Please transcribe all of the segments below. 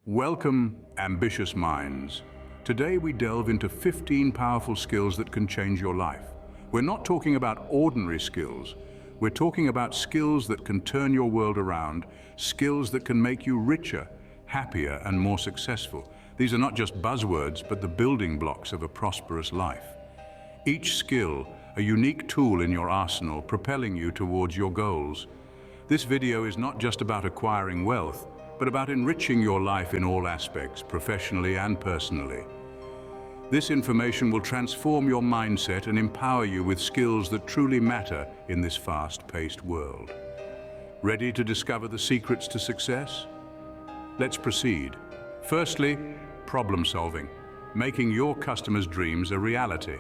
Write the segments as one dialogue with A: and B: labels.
A: Welcome, ambitious minds. Today we delve into 15 powerful skills that can change your life. We're not talking about ordinary skills. We're talking about skills that can turn your world around, skills that can make you richer, happier, and more successful. These are not just buzzwords, but the building blocks of a prosperous life. Each skill, a unique tool in your arsenal, propelling you towards your goals. This video is not just about acquiring wealth, but about enriching your life in all aspects, professionally and personally. This information will transform your mindset and empower you with skills that truly matter in this fast-paced world. Ready to discover the secrets to success? Let's proceed. Firstly, problem solving, making your customers' dreams a reality.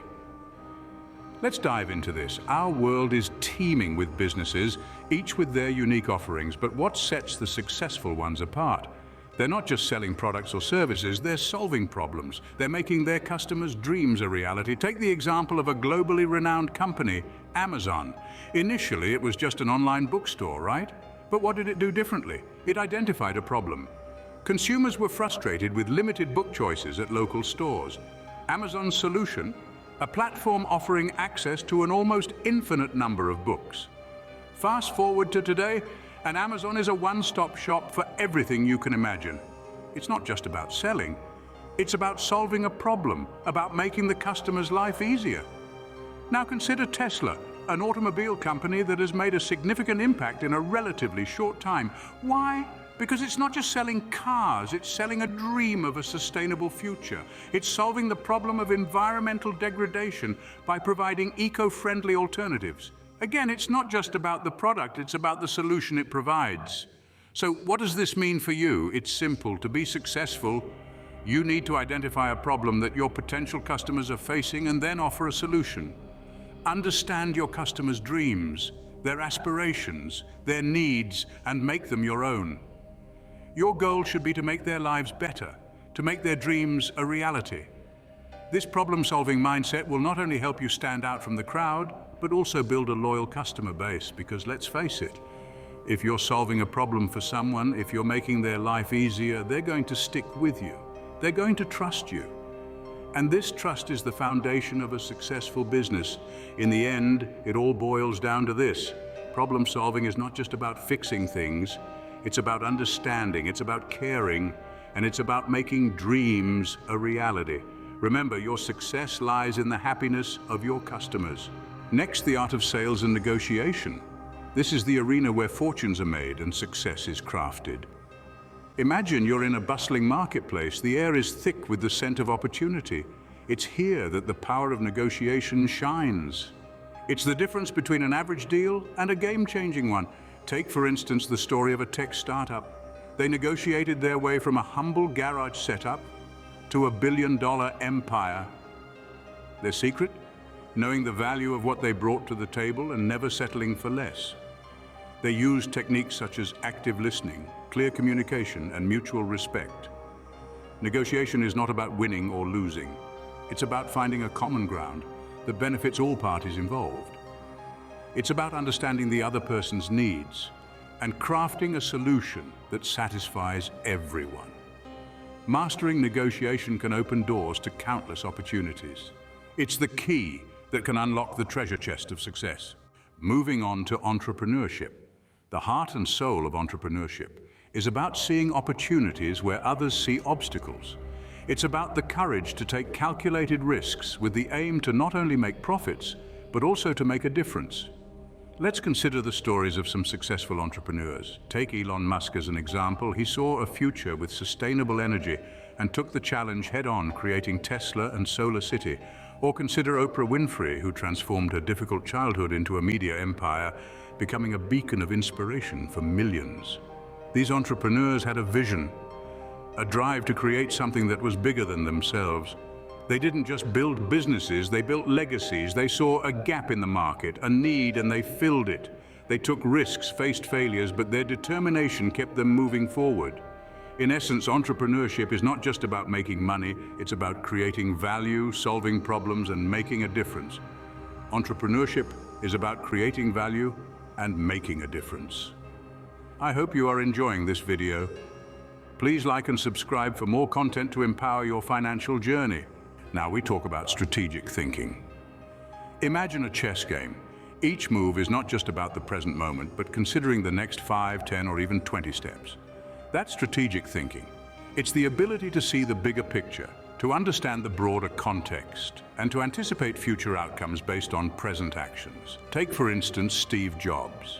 A: Let's dive into this. Our world is teeming with businesses, each with their unique offerings, but what sets the successful ones apart? They're not just selling products or services, they're solving problems. They're making their customers' dreams a reality. Take the example of a globally renowned company, Amazon. Initially, it was just an online bookstore, right? But what did it do differently? It identified a problem. Consumers were frustrated with limited book choices at local stores. Amazon's solution? A platform offering access to an almost infinite number of books. Fast forward to today, and Amazon is a one-stop shop for everything you can imagine. It's not just about selling, it's about solving a problem, about making the customer's life easier. Now consider Tesla, an automobile company that has made a significant impact in a relatively short time. Why? Because it's not just selling cars, it's selling a dream of a sustainable future. It's solving the problem of environmental degradation by providing eco-friendly alternatives. Again, it's not just about the product, it's about the solution it provides. So what does this mean for you? It's simple. To be successful, you need to identify a problem that your potential customers are facing and then offer a solution. Understand your customers' dreams, their aspirations, their needs, and make them your own. Your goal should be to make their lives better, to make their dreams a reality. This problem-solving mindset will not only help you stand out from the crowd, but also build a loyal customer base, because let's face it, if you're solving a problem for someone, if you're making their life easier, they're going to stick with you. They're going to trust you. And this trust is the foundation of a successful business. In the end, it all boils down to this. Problem-solving is not just about fixing things. It's about understanding, it's about caring, and it's about making dreams a reality. Remember, your success lies in the happiness of your customers. Next, the art of sales and negotiation. This is the arena where fortunes are made and success is crafted. Imagine you're in a bustling marketplace. The air is thick with the scent of opportunity. It's here that the power of negotiation shines. It's the difference between an average deal and a game-changing one. Take, for instance, the story of a tech startup. They negotiated their way from a humble garage setup to a billion-dollar empire. Their secret? Knowing the value of what they brought to the table and never settling for less. They used techniques such as active listening, clear communication, and mutual respect. Negotiation is not about winning or losing. It's about finding a common ground that benefits all parties involved. It's about understanding the other person's needs and crafting a solution that satisfies everyone. Mastering negotiation can open doors to countless opportunities. It's the key that can unlock the treasure chest of success. Moving on to entrepreneurship. The heart and soul of entrepreneurship is about seeing opportunities where others see obstacles. It's about the courage to take calculated risks with the aim to not only make profits, but also to make a difference. Let's consider the stories of some successful entrepreneurs. Take Elon Musk as an example. He saw a future with sustainable energy and took the challenge head-on, creating Tesla and Solar City. Or consider Oprah Winfrey, who transformed her difficult childhood into a media empire, becoming a beacon of inspiration for millions. These entrepreneurs had a vision, a drive to create something that was bigger than themselves. They didn't just build businesses, they built legacies. They saw a gap in the market, a need, and they filled it. They took risks, faced failures, but their determination kept them moving forward. In essence, entrepreneurship is not just about making money, it's about creating value, solving problems, and making a difference. Entrepreneurship is about creating value and making a difference. I hope you are enjoying this video. Please like and subscribe for more content to empower your financial journey. Now we talk about strategic thinking. Imagine a chess game. Each move is not just about the present moment, but considering the next 5, 10, or even 20 steps. That's strategic thinking. It's the ability to see the bigger picture, to understand the broader context, and to anticipate future outcomes based on present actions. Take, for instance, Steve Jobs.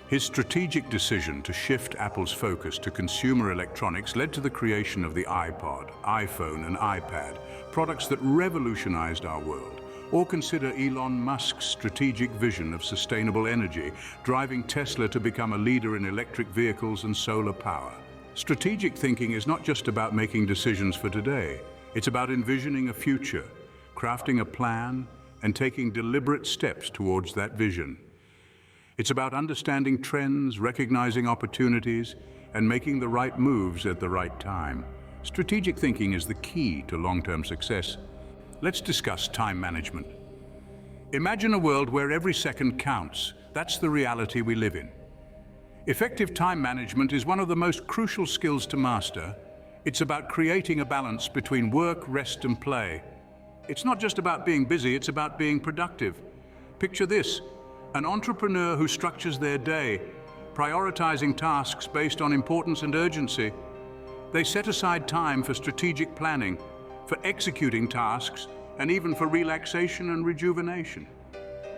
A: His strategic decision to shift Apple's focus to consumer electronics led to the creation of the iPod, iPhone, and iPad, products that revolutionized our world. Or consider Elon Musk's strategic vision of sustainable energy, driving Tesla to become a leader in electric vehicles and solar power. Strategic thinking is not just about making decisions for today. It's about envisioning a future, crafting a plan, and taking deliberate steps towards that vision. It's about understanding trends, recognizing opportunities, and making the right moves at the right time. Strategic thinking is the key to long-term success. Let's discuss time management. Imagine a world where every second counts. That's the reality we live in. Effective time management is one of the most crucial skills to master. It's about creating a balance between work, rest, and play. It's not just about being busy, it's about being productive. Picture this: an entrepreneur who structures their day, prioritizing tasks based on importance and urgency. They set aside time for strategic planning, for executing tasks, and even for relaxation and rejuvenation.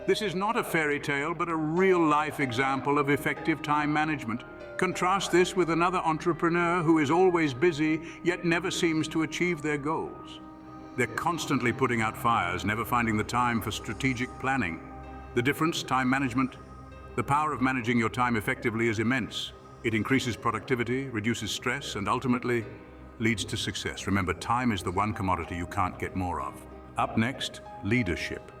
A: This is not a fairy tale, but a real-life example of effective time management. Contrast this with another entrepreneur who is always busy, yet never seems to achieve their goals. They're constantly putting out fires, never finding the time for strategic planning. The difference: time management. The power of managing your time effectively is immense. It increases productivity, reduces stress, and ultimately leads to success. Remember, time is the one commodity you can't get more of. Up next, leadership.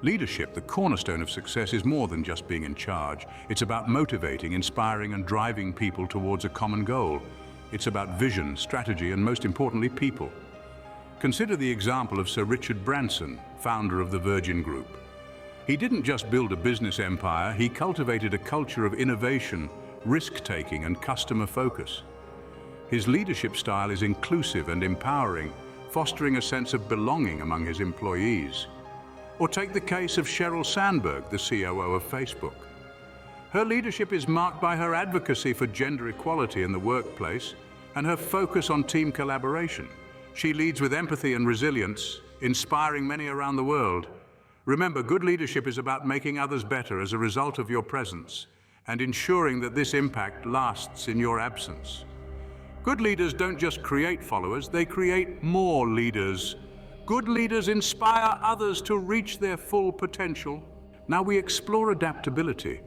A: Leadership, the cornerstone of success, is more than just being in charge. It's about motivating, inspiring, and driving people towards a common goal. It's about vision, strategy, and most importantly, people. Consider the example of Sir Richard Branson, founder of the Virgin Group. He didn't just build a business empire, he cultivated a culture of innovation, risk-taking, and customer focus. His leadership style is inclusive and empowering, fostering a sense of belonging among his employees. Or take the case of Sheryl Sandberg, the COO of Facebook. Her leadership is marked by her advocacy for gender equality in the workplace and her focus on team collaboration. She leads with empathy and resilience, inspiring many around the world. Remember, good leadership is about making others better as a result of your presence and ensuring that this impact lasts in your absence. Good leaders don't just create followers, they create more leaders. Good leaders inspire others to reach their full potential. Now we explore adaptability.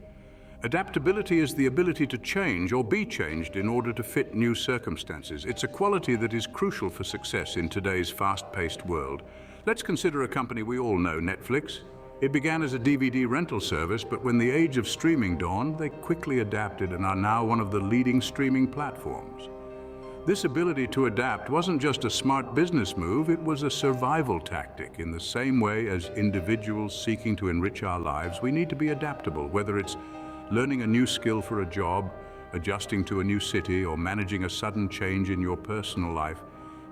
A: Adaptability is the ability to change or be changed in order to fit new circumstances. It's a quality that is crucial for success in today's fast-paced world. Let's consider a company we all know, Netflix. It began as a DVD rental service, but when the age of streaming dawned, they quickly adapted and are now one of the leading streaming platforms. This ability to adapt wasn't just a smart business move, it was a survival tactic. In the same way as individuals seeking to enrich our lives, we need to be adaptable, whether it's learning a new skill for a job, adjusting to a new city, or managing a sudden change in your personal life.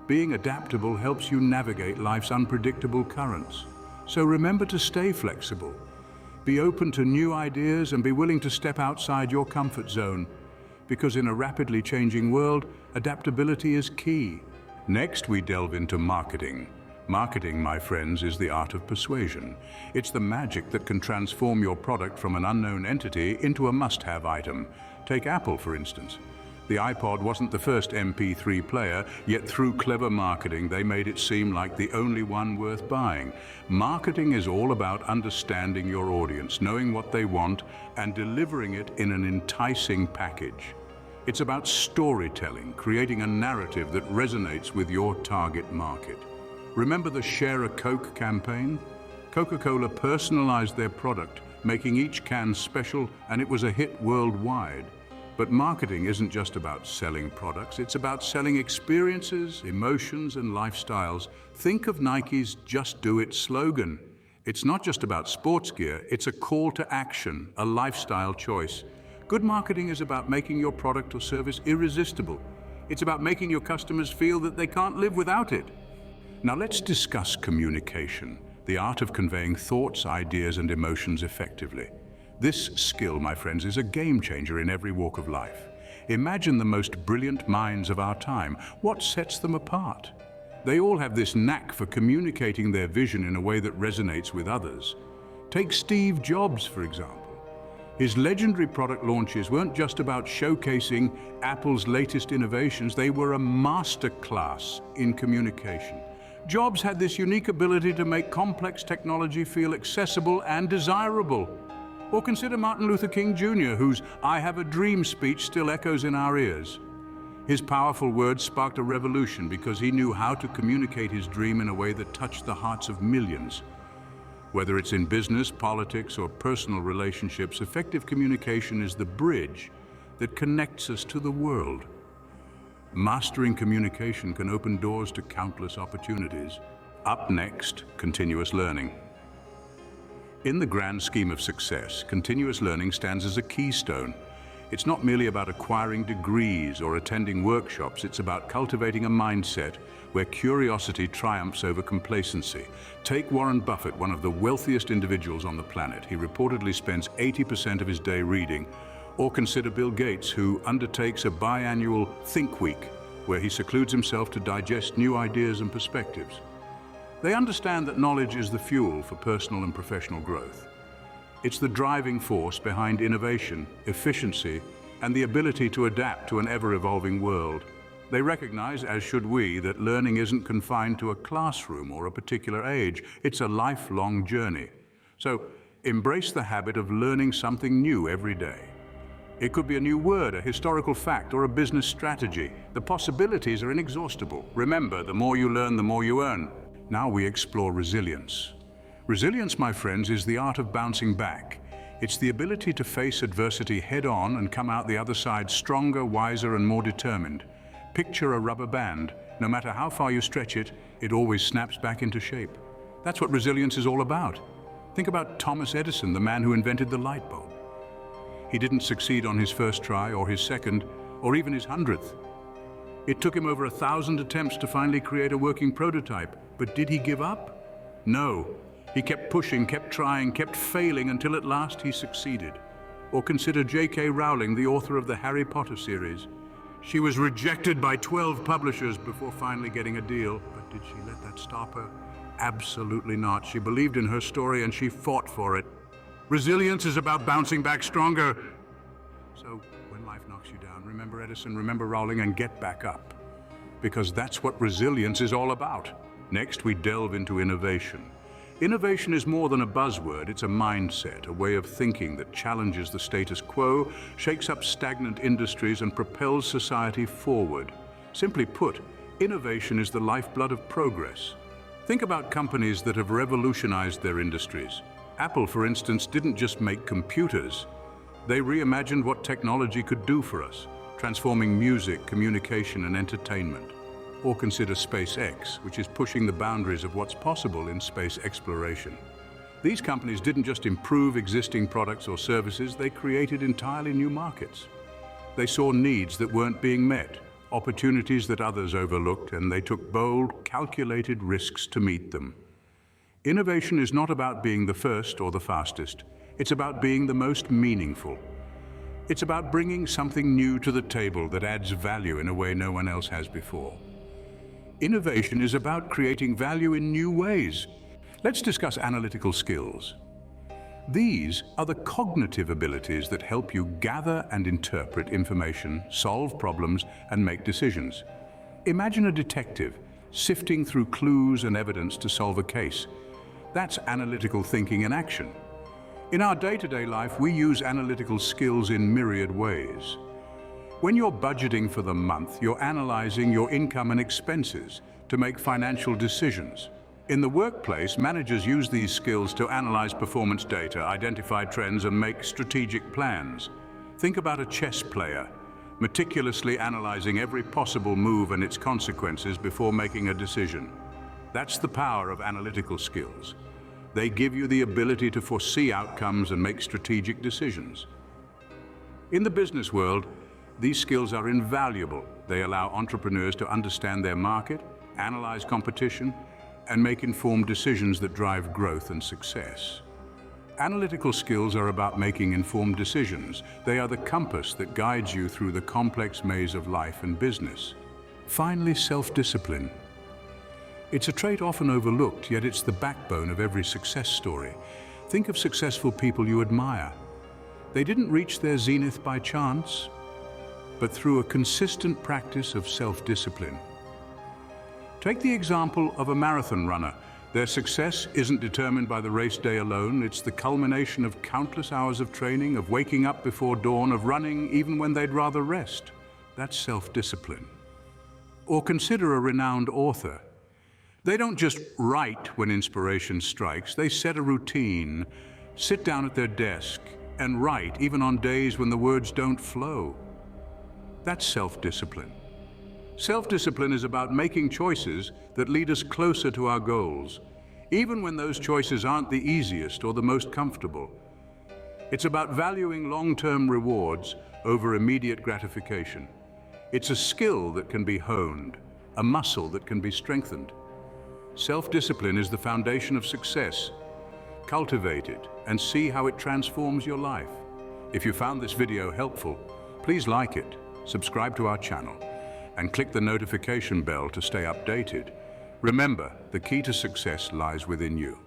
A: Being adaptable helps you navigate life's unpredictable currents. So remember to stay flexible. Be open to new ideas and be willing to step outside your comfort zone. Because in a rapidly changing world, adaptability is key. Next, we delve into marketing. Marketing, my friends, is the art of persuasion. It's the magic that can transform your product from an unknown entity into a must-have item. Take Apple, for instance. The iPod wasn't the first MP3 player, yet through clever marketing, they made it seem like the only one worth buying. Marketing is all about understanding your audience, knowing what they want, and delivering it in an enticing package. It's about storytelling, creating a narrative that resonates with your target market. Remember the Share a Coke campaign? Coca-Cola personalized their product, making each can special, and it was a hit worldwide. But marketing isn't just about selling products, it's about selling experiences, emotions, and lifestyles. Think of Nike's "Just Do It" slogan. It's not just about sports gear, it's a call to action, a lifestyle choice. Good marketing is about making your product or service irresistible, It's about making your customers feel that they can't live without it. Now let's discuss communication, the art of conveying thoughts, ideas, and emotions effectively. This skill, my friends, is a game changer in every walk of life. Imagine the most brilliant minds of our time. What sets them apart? They all have this knack for communicating their vision in a way that resonates with others. Take Steve Jobs, for example. His legendary product launches weren't just about showcasing Apple's latest innovations, they were a masterclass in communication. Jobs had this unique ability to make complex technology feel accessible and desirable. Or consider Martin Luther King Jr., whose "I have a dream" speech still echoes in our ears. His powerful words sparked a revolution because he knew how to communicate his dream in a way that touched the hearts of millions. Whether it's in business, politics, or personal relationships, effective communication is the bridge that connects us to the world. Mastering communication can open doors to countless opportunities. Up next, continuous learning. In the grand scheme of success, continuous learning stands as a keystone. It's not merely about acquiring degrees or attending workshops, it's about cultivating a mindset where curiosity triumphs over complacency. Take Warren Buffett, one of the wealthiest individuals on the planet. He reportedly spends 80% of his day reading. Or consider Bill Gates, who undertakes a biannual Think Week, where he secludes himself to digest new ideas and perspectives. They understand that knowledge is the fuel for personal and professional growth. It's the driving force behind innovation, efficiency, and the ability to adapt to an ever-evolving world. They recognize, as should we, that learning isn't confined to a classroom or a particular age. It's a lifelong journey. So, embrace the habit of learning something new every day. It could be a new word, a historical fact, or a business strategy. The possibilities are inexhaustible. Remember, the more you learn, the more you earn. Now we explore resilience. Resilience, my friends, is the art of bouncing back. It's the ability to face adversity head-on and come out the other side stronger, wiser, and more determined. Picture a rubber band. No matter how far you stretch it, it always snaps back into shape. That's what resilience is all about. Think about Thomas Edison, the man who invented the light bulb. He didn't succeed on his first try, or his second, or even his 100th. It took him over 1,000 attempts to finally create a working prototype. But did he give up? No. He kept pushing, kept trying, kept failing until at last he succeeded. Or consider J.K. Rowling, the author of the Harry Potter series. She was rejected by 12 publishers before finally getting a deal. But did she let that stop her? Absolutely not. She believed in her story and she fought for it. Resilience is about bouncing back stronger. So when life knocks you down, remember Edison, remember Rowling, and get back up. Because that's what resilience is all about. Next, we delve into innovation. Innovation is more than a buzzword, it's a mindset, a way of thinking that challenges the status quo, shakes up stagnant industries, and propels society forward. Simply put, innovation is the lifeblood of progress. Think about companies that have revolutionized their industries. Apple, for instance, didn't just make computers. They reimagined what technology could do for us, transforming music, communication, and entertainment. Or consider SpaceX, which is pushing the boundaries of what's possible in space exploration. These companies didn't just improve existing products or services, they created entirely new markets. They saw needs that weren't being met, opportunities that others overlooked, and they took bold, calculated risks to meet them. Innovation is not about being the first or the fastest. It's about being the most meaningful. It's about bringing something new to the table that adds value in a way no one else has before. Innovation is about creating value in new ways. Let's discuss analytical skills. These are the cognitive abilities that help you gather and interpret information, solve problems, and make decisions. Imagine a detective sifting through clues and evidence to solve a case. That's analytical thinking in action. In our day-to-day life, we use analytical skills in myriad ways. When you're budgeting for the month, you're analyzing your income and expenses to make financial decisions. In the workplace, managers use these skills to analyze performance data, identify trends, and make strategic plans. Think about a chess player, meticulously analyzing every possible move and its consequences before making a decision. That's the power of analytical skills. They give you the ability to foresee outcomes and make strategic decisions. In the business world, These skills are invaluable. They allow entrepreneurs to understand their market, analyze competition, and make informed decisions that drive growth and success. Analytical skills are about making informed decisions. They are the compass that guides you through the complex maze of life and business. Finally, self-discipline. It's a trait often overlooked, yet it's the backbone of every success story. Think of successful people you admire. They didn't reach their zenith by chance, but through a consistent practice of self-discipline. Take the example of a marathon runner. Their success isn't determined by the race day alone. It's the culmination of countless hours of training, of waking up before dawn, of running even when they'd rather rest. That's self-discipline. Or consider a renowned author. They don't just write when inspiration strikes. They set a routine, sit down at their desk, and write even on days when the words don't flow. That's self-discipline. Self-discipline is about making choices that lead us closer to our goals, even when those choices aren't the easiest or the most comfortable. It's about valuing long-term rewards over immediate gratification. It's a skill that can be honed, a muscle that can be strengthened. Self-discipline is the foundation of success. Cultivate it and see how it transforms your life. If you found this video helpful, please like it, subscribe to our channel, and click the notification bell to stay updated. Remember, the key to success lies within you.